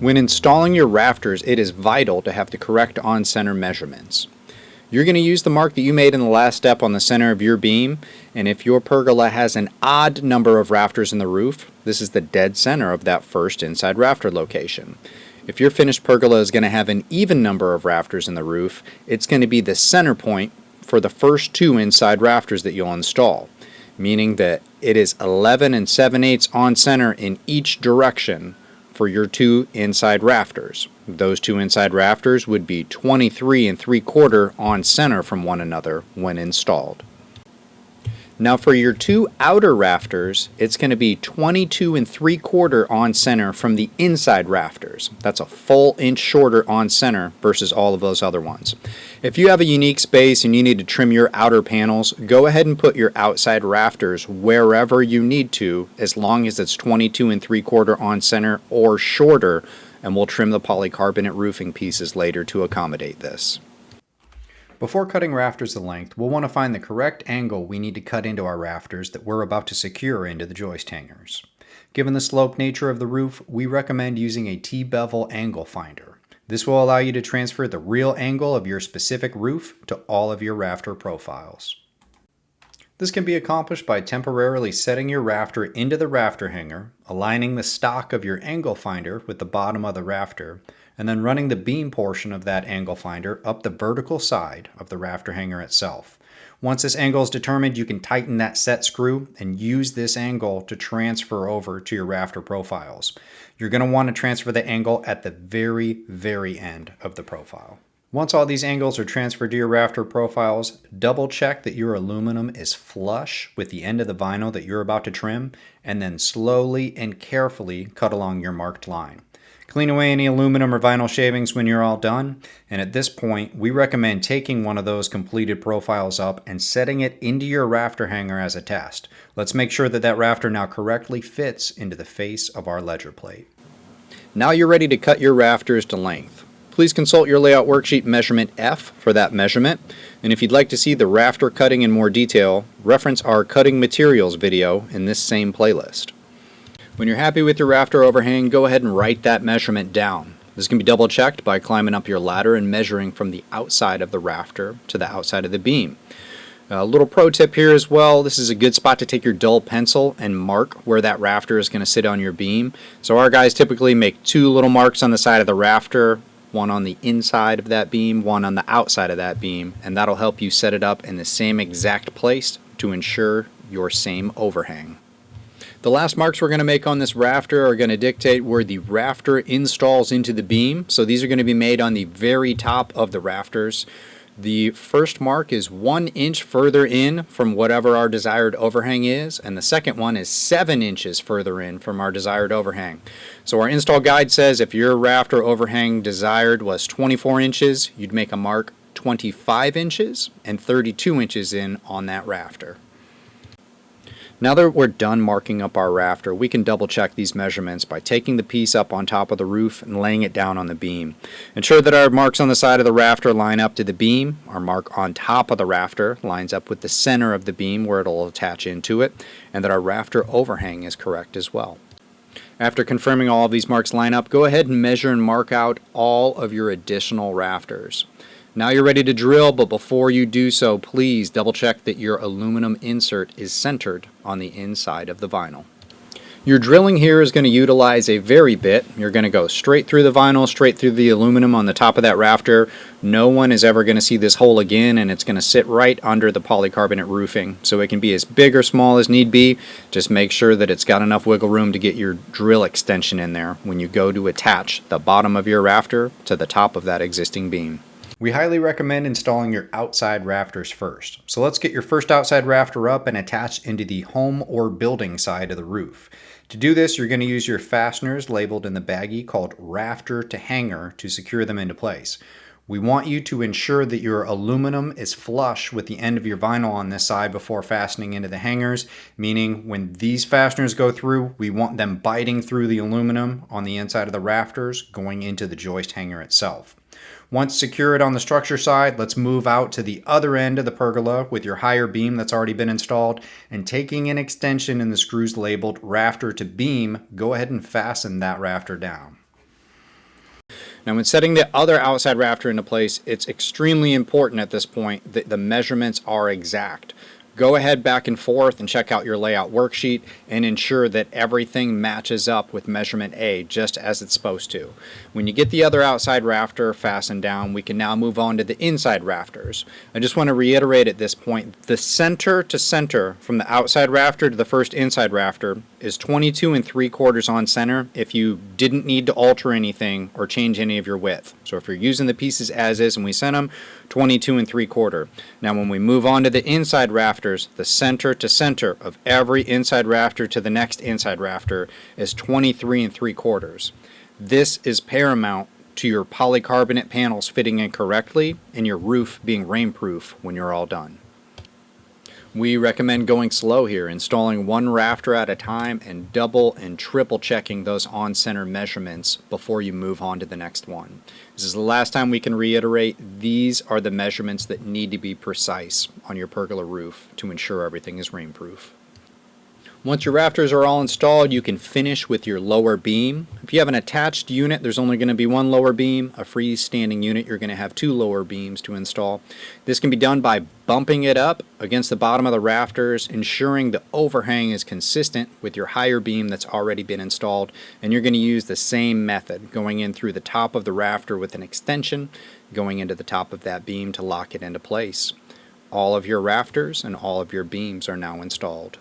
When installing your rafters, it is vital to have the correct on-center measurements. You're going to use the mark that you made in the last step on the center of your beam, and if your pergola has an odd number of rafters in the roof, this is the dead center of that first inside rafter location. If your finished pergola is going to have an even number of rafters in the roof, it's going to be the center point for the first two inside rafters that you'll install, meaning that it is 11 and 7/8 on center in each direction for your two inside rafters. Those two inside rafters would be 23 and 3/4 on center from one another when installed. Now for your two outer rafters, it's going to be 22 and 3/4 on center from the inside rafters. That's a full inch shorter on center versus all of those other ones. If you have a unique space and you need to trim your outer panels, go ahead and put your outside rafters wherever you need to, as long as it's 22 and 3/4 on center or shorter, and we'll trim the polycarbonate roofing pieces later to accommodate this. Before cutting rafters to length, we'll want to find the correct angle we need to cut into our rafters that we're about to secure into the joist hangers. Given the sloped nature of the roof, we recommend using a T-bevel angle finder. This will allow you to transfer the real angle of your specific roof to all of your rafter profiles. This can be accomplished by temporarily setting your rafter into the rafter hanger, aligning the stock of your angle finder with the bottom of the rafter, and then running the beam portion of that angle finder up the vertical side of the rafter hanger itself. Once this angle is determined, you can tighten that set screw and use this angle to transfer over to your rafter profiles. You're going to want to transfer the angle at the very end of the profile. Once all these angles are transferred to your rafter profiles, double check that your aluminum is flush with the end of the vinyl that you're about to trim, and then slowly and carefully cut along your marked line. Clean away any aluminum or vinyl shavings when you're all done, and at this point, we recommend taking one of those completed profiles up and setting it into your rafter hanger as a test. Let's make sure that that rafter now correctly fits into the face of our ledger plate. Now you're ready to cut your rafters to length. Please consult your layout worksheet measurement F for that measurement, and if you'd like to see the rafter cutting in more detail, reference our cutting materials video in this same playlist. When you're happy with your rafter overhang, go ahead and write that measurement down. This can be double checked by climbing up your ladder and measuring from the outside of the rafter to the outside of the beam. A little pro tip here as well, this is a good spot to take your dull pencil and mark where that rafter is going to sit on your beam. So our guys typically make two little marks on the side of the rafter, one on the inside of that beam, one on the outside of that beam, and that'll help you set it up in the same exact place to ensure your same overhang. The last marks we're going to make on this rafter are going to dictate where the rafter installs into the beam. So these are going to be made on the very top of the rafters. The first mark is 1 inch further in from whatever our desired overhang is, and the second one is 7 inches further in from our desired overhang. So our install guide says if your rafter overhang desired was 24 inches, you'd make a mark 25 inches and 32 inches in on that rafter. Now that we're done marking up our rafter, we can double check these measurements by taking the piece up on top of the roof and laying it down on the beam. Ensure that our marks on the side of the rafter line up to the beam, our mark on top of the rafter lines up with the center of the beam where it'll attach into it, and that our rafter overhang is correct as well. After confirming all of these marks line up, go ahead and measure and mark out all of your additional rafters. Now you're ready to drill, but before you do so, please double check that your aluminum insert is centered on the inside of the vinyl. Your drilling here is going to utilize a vary bit. You're going to go straight through the vinyl, straight through the aluminum on the top of that rafter. No one is ever going to see this hole again, and it's going to sit right under the polycarbonate roofing. So it can be as big or small as need be. Just make sure that it's got enough wiggle room to get your drill extension in there when you go to attach the bottom of your rafter to the top of that existing beam. We highly recommend installing your outside rafters first. So let's get your first outside rafter up and attached into the home or building side of the roof. To do this, you're going to use your fasteners labeled in the baggie called rafter to hanger to secure them into place. We want you to ensure that your aluminum is flush with the end of your vinyl on this side before fastening into the hangers, meaning when these fasteners go through, we want them biting through the aluminum on the inside of the rafters going into the joist hanger itself. Once secured on the structure side, let's move out to the other end of the pergola with your higher beam that's already been installed, and taking an extension in the screws labeled rafter to beam, go ahead and fasten that rafter down. Now when setting the other outside rafter into place, it's extremely important at this point that the measurements are exact. Go ahead back and forth and check out your layout worksheet and ensure that everything matches up with measurement A just as it's supposed to. When you get the other outside rafter fastened down, we can now move on to the inside rafters. I just want to reiterate at this point, the center to center from the outside rafter to the first inside rafter is 22 3/4 on center if you didn't need to alter anything or change any of your width. So if you're using the pieces as is and we sent them, 22 3/4. Now when we move on to the inside rafters, the center to center of every inside rafter to the next inside rafter is 23 3/4. This is paramount to your polycarbonate panels fitting in correctly and your roof being rainproof when you're all done. We recommend going slow here, installing one rafter at a time and double and triple checking those on-center measurements before you move on to the next one. This is the last time we can reiterate, these are the measurements that need to be precise on your pergola roof to ensure everything is rainproof. Once your rafters are all installed, you can finish with your lower beam. If you have an attached unit, there's only going to be one lower beam. A freestanding unit, you're going to have two lower beams to install. This can be done by bumping it up against the bottom of the rafters, ensuring the overhang is consistent with your higher beam that's already been installed. And you're going to use the same method, going in through the top of the rafter with an extension, going into the top of that beam to lock it into place. All of your rafters and all of your beams are now installed.